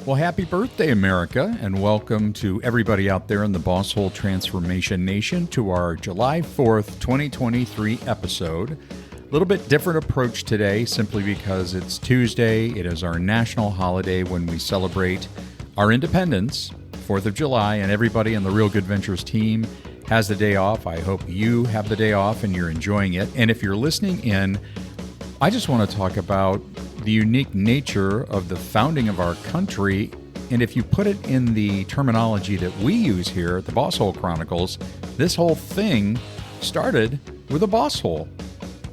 Well, happy birthday, America, and welcome to everybody out there in the Bosshole Transformation Nation to our July 4th, 2023 episode. A little bit different approach today simply because it's Tuesday. It is our national holiday when we celebrate our independence, 4th of July, and everybody on the Real Good Ventures team has the day off. I hope you have the day off and you're enjoying it. And if you're listening in, I just want to talk about the unique nature of the founding of our country. And if you put it in the terminology that we use here at the Bosshole Chronicles, this whole thing started with a boss hole.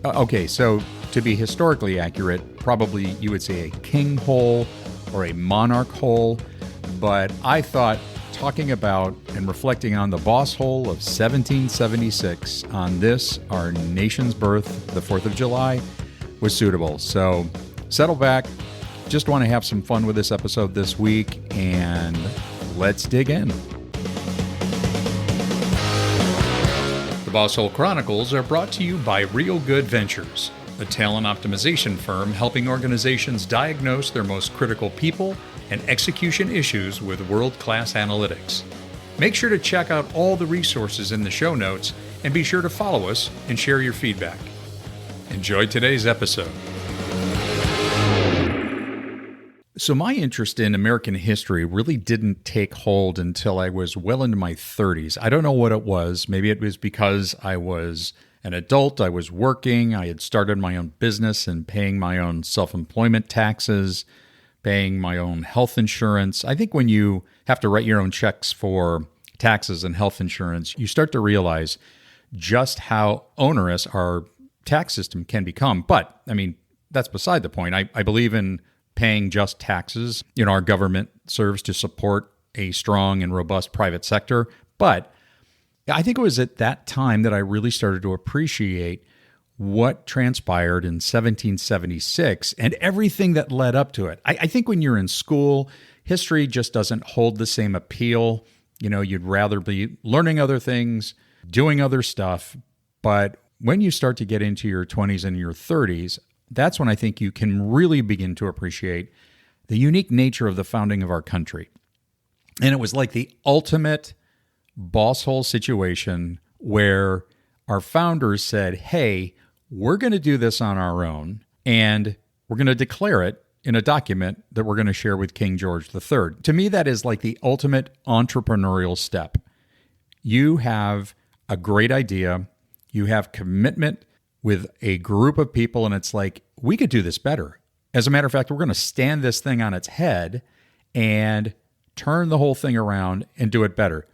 Okay, so to be historically accurate, probably you would say a king hole or a monarch hole. But I thought talking about and reflecting on the boss hole of 1776 on this, our nation's birth, the 4th of July, was suitable. So settle back. Just want to have some fun with this episode this week, and let's dig in. The Bosshole Chronicles are brought to you by Real Good Ventures, a talent optimization firm helping organizations diagnose their most critical people and execution issues with world-class analytics. Make sure to check out all the resources in the show notes, and be sure to follow us and share your feedback. Enjoy today's episode. So my interest in American history really didn't take hold until I was well into my 30s. I don't know what it was. Maybe it was because I was an adult, I was working, I had started my own business and paying my own self-employment taxes, paying my own health insurance. I think when you have to write your own checks for taxes and health insurance, you start to realize just how onerous our tax system can become. But, I mean, that's beside the point. I believe in paying just taxes. You know, our government serves to support a strong and robust private sector. But I think it was at that time that I really started to appreciate what transpired in 1776 and everything that led up to it. I think when you're in school, history just doesn't hold the same appeal. You know, you'd rather be learning other things, doing other stuff. But when you start to get into your 20s and your 30s, that's when I think you can really begin to appreciate the unique nature of the founding of our country. And it was like the ultimate boss hole situation where our founders said, hey, we're going to do this on our own, and we're going to declare it in a document that we're going to share with King George III. To me, that is like the ultimate entrepreneurial step. You have a great idea. You have commitment with a group of people, and it's like, we could do this better. As a matter of fact, we're going to stand this thing on its head and turn the whole thing around and do it better.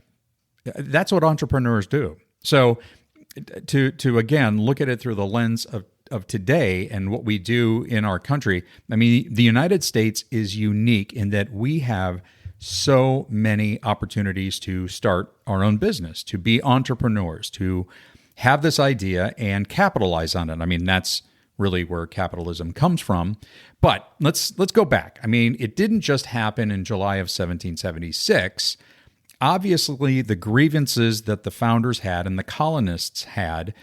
That's what entrepreneurs do. So to again, look at it through the lens of today and what we do in our country, I mean, the United States is unique in that we have so many opportunities to start our own business, to be entrepreneurs, to have this idea and capitalize on it. I mean, that's really where capitalism comes from. But let's go back. I mean, it didn't just happen in July of 1776. Obviously, the grievances that the founders had and the colonists had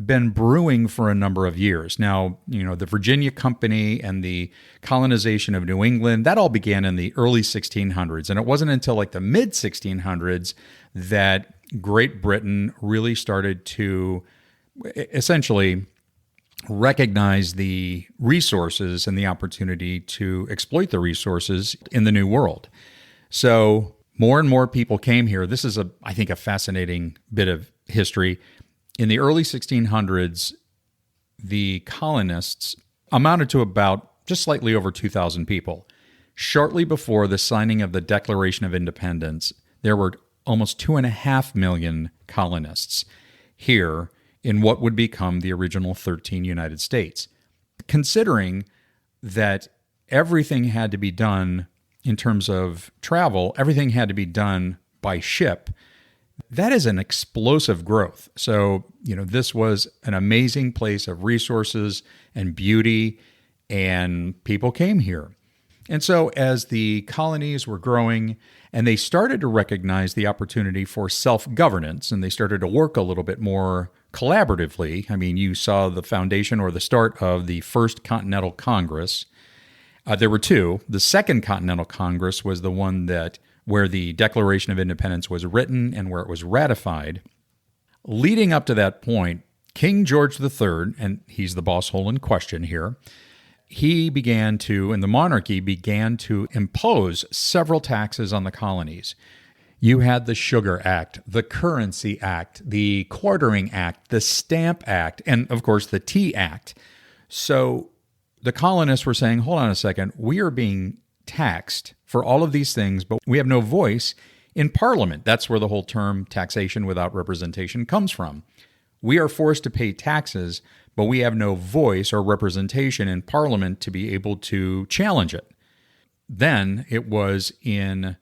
been brewing for a number of years. Now, you know, the Virginia Company and the colonization of New England, that all began in the early 1600s. And it wasn't until like the mid 1600s that Great Britain really started to essentially recognize the resources and the opportunity to exploit the resources in the New World. So more and more people came here. This is, I think, a fascinating bit of history. In the early 1600s, the colonists amounted to about just slightly over 2,000 people. Shortly before the signing of the Declaration of Independence, there were almost 2.5 million colonists here in what would become the original 13 United States. Considering that everything had to be done in terms of travel, everything had to be done by ship, that is an explosive growth. So, you know, this was an amazing place of resources and beauty, and people came here. And so as the colonies were growing and they started to recognize the opportunity for self-governance, and they started to work a little bit more collaboratively. I mean, you saw the foundation or the start of the First Continental Congress. There were two. The Second Continental Congress was the one that where the Declaration of Independence was written and where it was ratified. Leading up to that point, King George III, and he's the Bosshole in question here, he began to, and the monarchy began to impose several taxes on the colonies. You had the Sugar Act, the Currency Act, the Quartering Act, the Stamp Act, and of course the Tea Act. So the colonists were saying, hold on a second, we are being taxed for all of these things, but we have no voice in Parliament. That's where the whole term taxation without representation comes from. We are forced to pay taxes, but we have no voice or representation in Parliament to be able to challenge it. Then it was in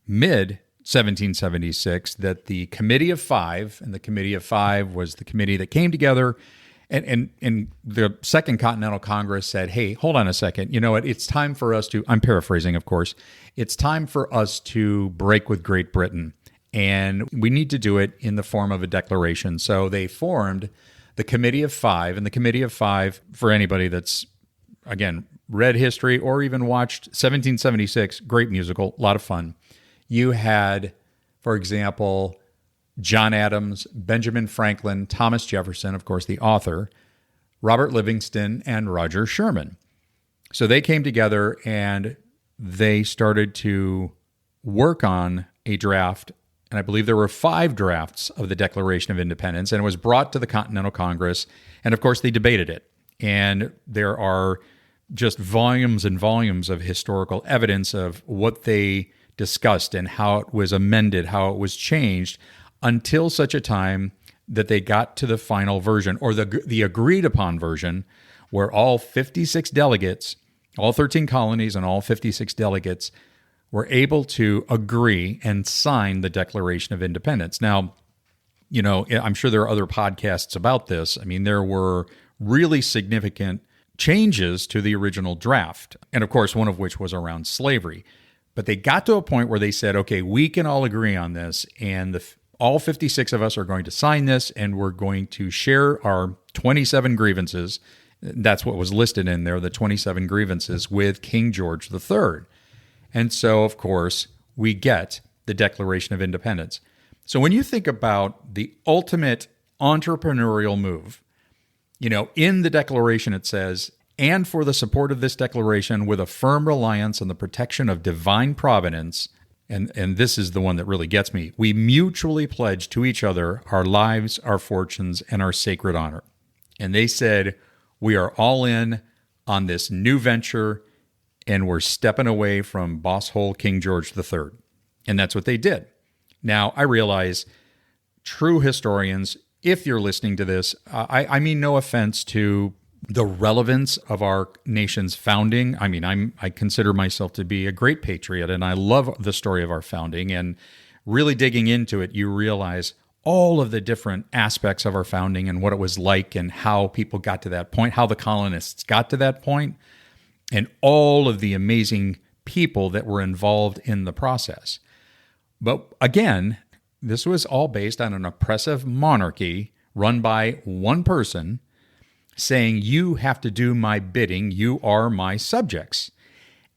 mid-1776 that the Committee of Five, and the Committee of Five was the committee that came together, and the Second Continental Congress said, hey, hold on a second. You know what? It's time for us to, I'm paraphrasing, of course, it's time for us to break with Great Britain. And we need to do it in the form of a declaration. So they formed the Committee of Five. And the Committee of Five, for anybody that's, again, read history or even watched 1776, great musical, a lot of fun. You had, for example, John Adams, Benjamin Franklin, Thomas Jefferson, of course, the author, Robert Livingston, and Roger Sherman. So they came together and they started to work on a draft, and I believe there were 5 drafts of the Declaration of Independence, and it was brought to the Continental Congress, and of course they debated it. And there are just volumes and volumes of historical evidence of what they discussed and how it was amended, how it was changed, until such a time that they got to the final version, or the agreed upon version, where all 56 delegates, all 13 colonies and all 56 delegates were able to agree and sign the Declaration of Independence. Now, you know, I'm sure there are other podcasts about this. I mean, there were really significant changes to the original draft, and of course, one of which was around slavery. But they got to a point where they said, okay, we can all agree on this, and all 56 of us are going to sign this, and we're going to share our 27 grievances. That's what was listed in there, the 27 grievances, with King George III. And so, of course, we get the Declaration of Independence. So when you think about the ultimate entrepreneurial move, you know, in the Declaration it says, and for the support of this declaration with a firm reliance on the protection of divine providence, and this is the one that really gets me, we mutually pledge to each other our lives, our fortunes, and our sacred honor. And they said, we are all in on this new venture, and we're stepping away from Bosshole King George III. And that's what they did. Now, I realize true historians, if you're listening to this, I mean no offense to the relevance of our nation's founding. I mean, I consider myself to be a great patriot, and I love the story of our founding. And really digging into it, you realize all of the different aspects of our founding and what it was like and how people got to that point, how the colonists got to that point, and all of the amazing people that were involved in the process. But again, this was all based on an oppressive monarchy run by one person saying, you have to do my bidding, you are my subjects.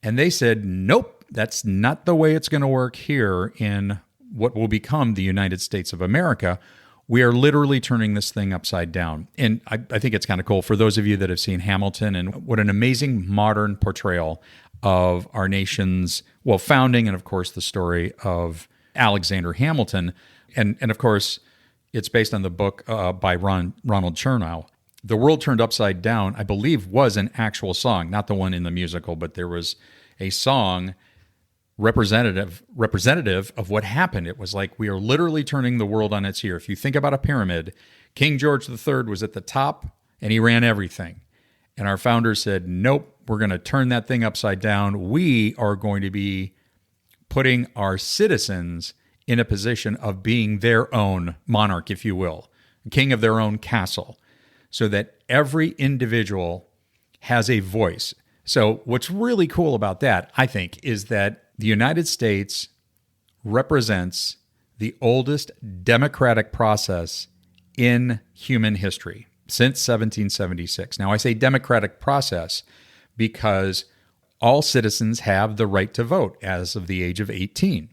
And they said, nope, that's not the way it's going to work here in what will become the United States of America. We are literally turning this thing upside down. And I think it's kind of cool for those of you that have seen Hamilton, and what an amazing modern portrayal of our nation's, well, founding, and of course the story of Alexander Hamilton. And of course, it's based on the book by Ronald Chernow. The World Turned Upside Down, I believe, was an actual song, not the one in the musical, but there was a song representative of what happened. It was like, we are literally turning the world on its ear. If you think about a pyramid, King George III was at the top, and he ran everything. And our founders said, nope, we're going to turn that thing upside down. We are going to be putting our citizens in a position of being their own monarch, if you will, king of their own castle, so that every individual has a voice. So what's really cool about that, I think, is that the United States represents the oldest democratic process in human history since 1776. Now, I say democratic process because all citizens have the right to vote as of the age of 18.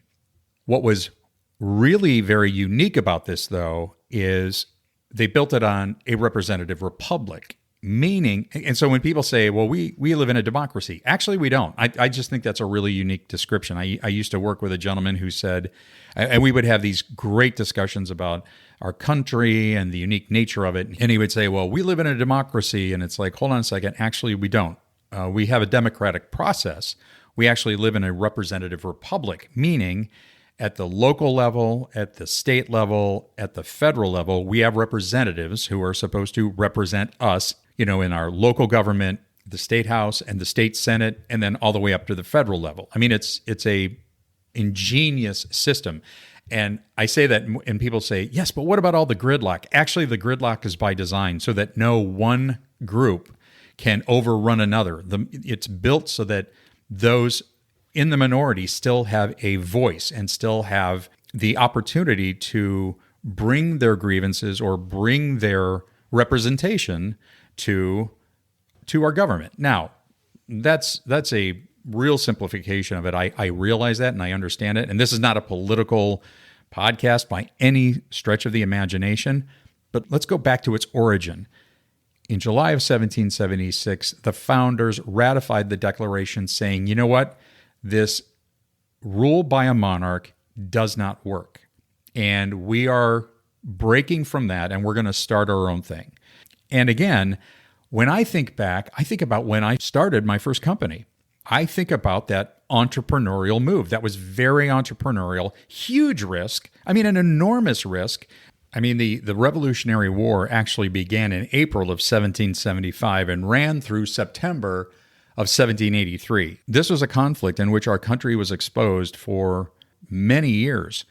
What was really very unique about this, though, is they built it on a representative republic, meaning, and so when people say, well, we live in a democracy, actually we don't. I just think that's a really unique description. I used to work with a gentleman who said, and we would have these great discussions about our country and the unique nature of it. And he would say, well, we live in a democracy. And it's like, hold on a second. Actually, we don't. We have a democratic process. We actually live in a representative republic, meaning at the local level, at the state level, at the federal level, we have representatives who are supposed to represent us, in our local government, the state house and the state senate, and then all the way up to the federal level. I mean, it's a ingenious system. And I say that, and people say, yes, but what about all the gridlock? Actually, the gridlock is by design so that no one group can overrun another. It's built so that those in the minority still have a voice and still have the opportunity to bring their grievances or bring their representation to our government. Now, that's a real simplification of it. I realize that and I understand it. And this is not a political podcast by any stretch of the imagination, but let's go back to its origin. In July of 1776, the founders ratified the Declaration saying, you know what? This rule by a monarch does not work. And we are breaking from that and we're going to start our own thing. And again, when I think back, I think about when I started my first company. I think about that entrepreneurial move. That was very entrepreneurial, huge risk. I mean, an enormous risk. I mean, the Revolutionary War actually began in April of 1775 and ran through September of 1783. This was a conflict in which our country was exposed for many years,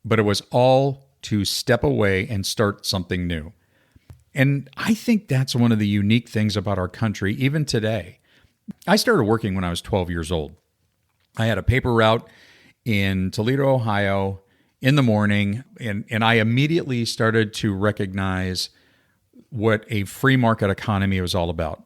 but it was all to step away and start something new. And I think that's one of the unique things about our country, even today. I started working when I was 12 years old. I had a paper route in Toledo, Ohio in the morning, and I immediately started to recognize what a free market economy was all about.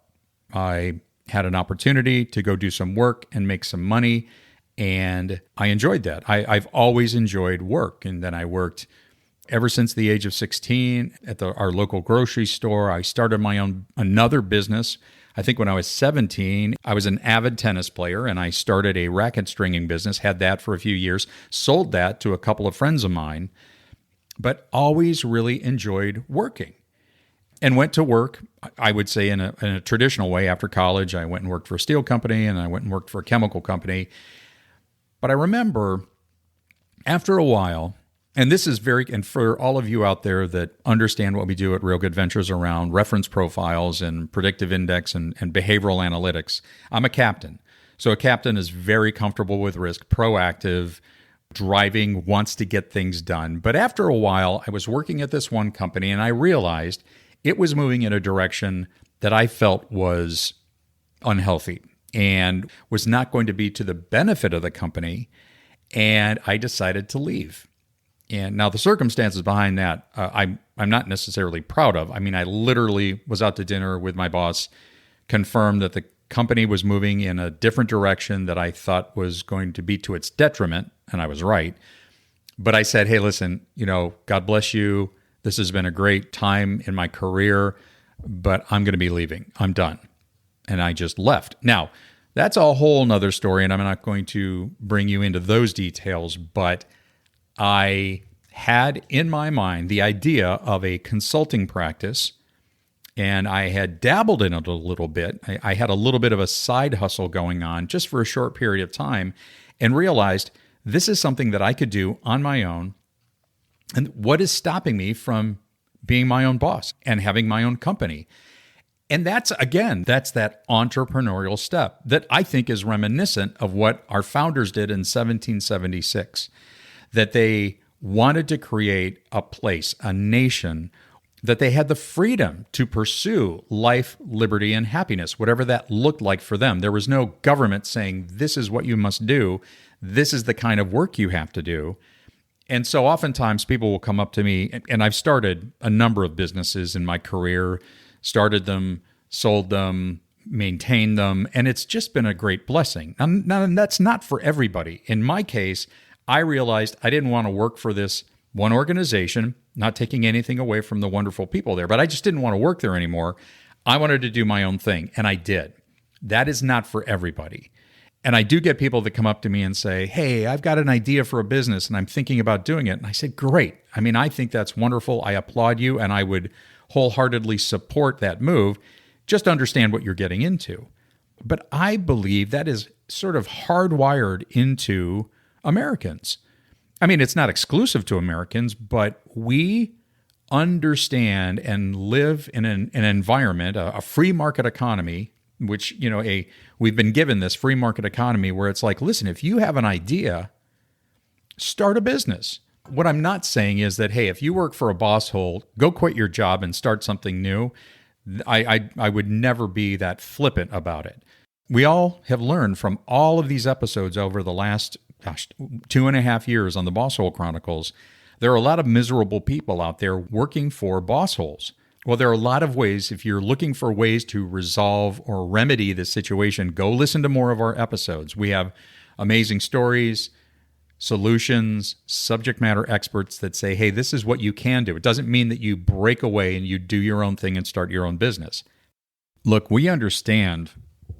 I had an opportunity to go do some work and make some money, and I enjoyed that. I've always enjoyed work, and then I worked ever since the age of 16 at our local grocery store. I started my own another business. I think when I was 17, I was an avid tennis player, and I started a racket stringing business, had that for a few years, sold that to a couple of friends of mine, but always really enjoyed working. And went to work, I would say, in a traditional way. After college, I went and worked for a steel company, and I went and worked for a chemical company. But I remember after a while, and this is and for all of you out there that understand what we do at Real Good Ventures around reference profiles and predictive index and behavioral analytics, I'm a captain. So a captain is very comfortable with risk, proactive, driving, wants to get things done. But after a while, I was working at this one company, and I realized it was moving in a direction that I felt was unhealthy and was not going to be to the benefit of the company, and I decided to leave. And now the circumstances behind that, I'm not necessarily proud of. I mean, I literally was out to dinner with my boss, confirmed that the company was moving in a different direction that I thought was going to be to its detriment, and I was right. But I said, hey, listen, God bless you. This has been a great time in my career, but I'm going to be leaving. I'm done. And I just left. Now, that's a whole nother story, and I'm not going to bring you into those details, but I had in my mind the idea of a consulting practice, and I had dabbled in it a little bit. I had a little bit of a side hustle going on just for a short period of time, and realized this is something that I could do on my own. And what is stopping me from being my own boss and having my own company? And that's that entrepreneurial step that I think is reminiscent of what our founders did in 1776, that they wanted to create a place, a nation, that they had the freedom to pursue life, liberty, and happiness, whatever that looked like for them. There was no government saying, this is what you must do. This is the kind of work you have to do. And so oftentimes people will come up to me, and I've started a number of businesses in my career, started them, sold them, maintain them, and it's just been a great blessing. Now, that's not for everybody. In my case, I realized I didn't want to work for this one organization, not taking anything away from the wonderful people there, but I just didn't want to work there anymore. I wanted to do my own thing, and I did. That is not for everybody. And I do get people that come up to me and say, hey, I've got an idea for a business and I'm thinking about doing it. And I said, great. I mean, I think that's wonderful. I applaud you and I would wholeheartedly support that move. Just understand what you're getting into. But I believe that is sort of hardwired into Americans. I mean, it's not exclusive to Americans, but we understand and live in an environment, a free market economy, which, we've been given this free market economy where it's like, listen, if you have an idea, start a business. What I'm not saying is that, hey, if you work for a Bosshole, go quit your job and start something new. I would never be that flippant about it. We all have learned from all of these episodes over the last, 2.5 years on the Bosshole Chronicles. There are a lot of miserable people out there working for Bossholes. Well, there are a lot of ways. If you're looking for ways to resolve or remedy the situation, go listen to more of our episodes. We have amazing stories, solutions, subject matter experts that say, hey, this is what you can do. It doesn't mean that you break away and you do your own thing and start your own business. Look, we understand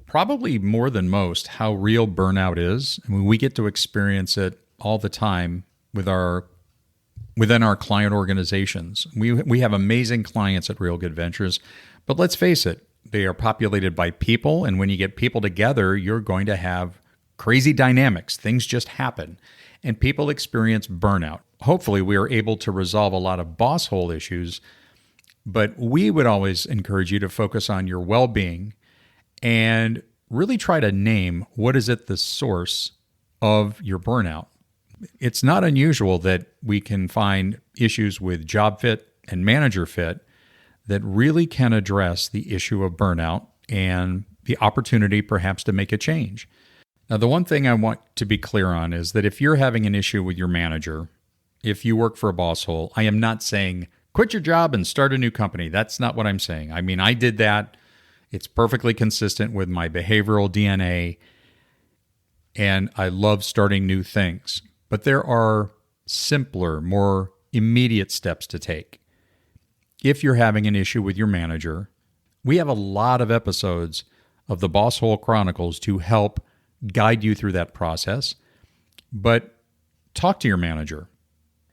probably more than most how real burnout is. I mean, we get to experience it all the time within our client organizations. We have amazing clients at Real Good Ventures, but let's face it, they are populated by people, and when you get people together, you're going to have crazy dynamics. Things just happen, and people experience burnout. Hopefully, we are able to resolve a lot of Bosshole issues, but we would always encourage you to focus on your well-being and really try to name what is at the source of your burnout. It's not unusual that we can find issues with job fit and manager fit that really can address the issue of burnout and the opportunity perhaps to make a change. Now, the one thing I want to be clear on is that if you're having an issue with your manager, if you work for a Bosshole, I am not saying quit your job and start a new company. That's not what I'm saying. I mean, I did that. It's perfectly consistent with my behavioral DNA, and I love starting new things. But there are simpler, more immediate steps to take. If you're having an issue with your manager, we have a lot of episodes of the Bosshole Chronicles to help guide you through that process. But talk to your manager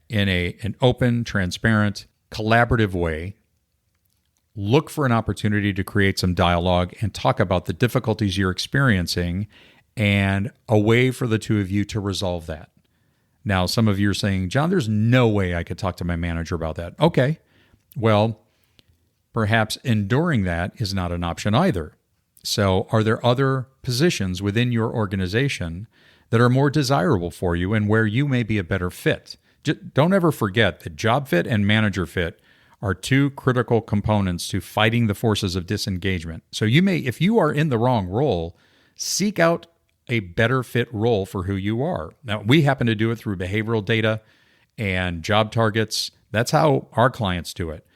in an open, transparent, collaborative way. Look for an opportunity to create some dialogue and talk about the difficulties you're experiencing and a way for the two of you to resolve that. Now, some of you are saying, John, there's no way I could talk to my manager about that. Okay, well, perhaps enduring that is not an option either. So are there other positions within your organization that are more desirable for you and where you may be a better fit? Don't ever forget that job fit and manager fit are two critical components to fighting the forces of disengagement. So you may, if you are in the wrong role, seek out a better fit role for who you are. Now, we happen to do it through behavioral data and job targets. That's how our clients do it.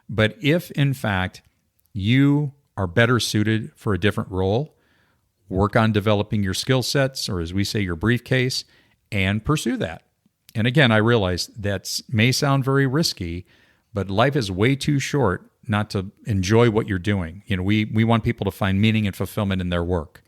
But if, in fact, you are better suited for a different role, work on developing your skill sets, or as we say, your briefcase, and pursue that. And again, I realize that may sound very risky, but life is way too short not to enjoy what you're doing. We want people to find meaning and fulfillment in their work.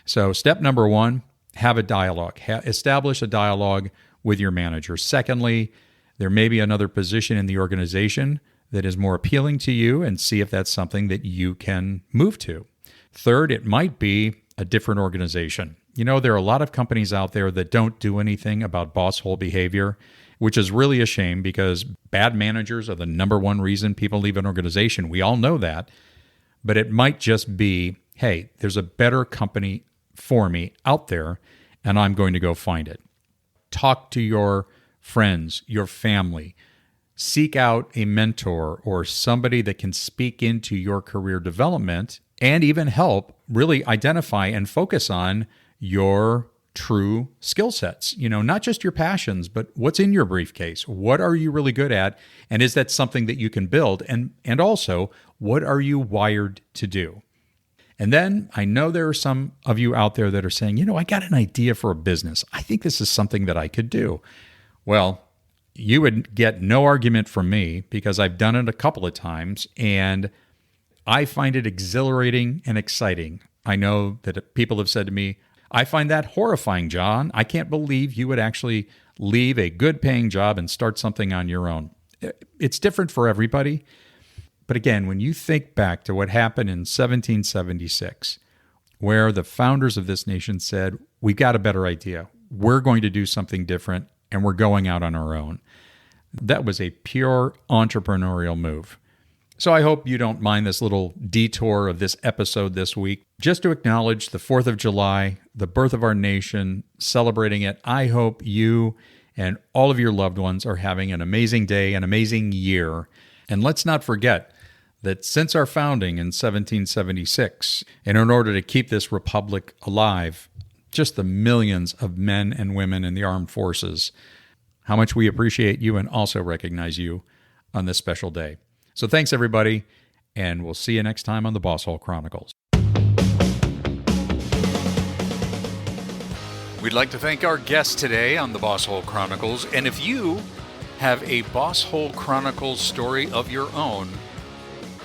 So step number one, have a dialogue. Establish a dialogue with your manager. Secondly, there may be another position in the organization that is more appealing to you, and see if that's something that you can move to. Third, it might be a different organization. There are a lot of companies out there that don't do anything about Bosshole behavior, which is really a shame because bad managers are the number one reason people leave an organization. We all know that. But it might just be, hey, there's a better company for me out there, and I'm going to go find it. Talk to your friends, your family. Seek out a mentor or somebody that can speak into your career development and even help really identify and focus on your true skill sets. Not just your passions, but what's in your briefcase. What are you really good at? And is that something that you can build? And also, what are you wired to do? And then I know there are some of you out there that are saying, I got an idea for a business. I think this is something that I could do. Well, you would get no argument from me because I've done it a couple of times and I find it exhilarating and exciting. I know that people have said to me, I find that horrifying, John. I can't believe you would actually leave a good paying job and start something on your own. It's different for everybody. But again, when you think back to what happened in 1776, where the founders of this nation said, we've got a better idea. We're going to do something different, and we're going out on our own. That was a pure entrepreneurial move. So I hope you don't mind this little detour of this episode this week, just to acknowledge the 4th of July, the birth of our nation, celebrating it. I hope you and all of your loved ones are having an amazing day, an amazing year. And let's not forget that since our founding in 1776, and in order to keep this republic alive, just the millions of men and women in the armed forces, how much we appreciate you and also recognize you on this special day. So thanks, everybody, and we'll see you next time on the Bosshole Chronicles. We'd like to thank our guests today on the Bosshole Chronicles, and if you have a Bosshole Chronicles story of your own,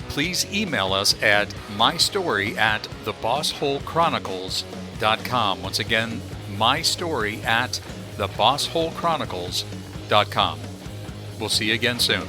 please email us at mystory@thebossholechronicles.com. Once again, mystory@thebossholechronicles.com. We'll see you again soon.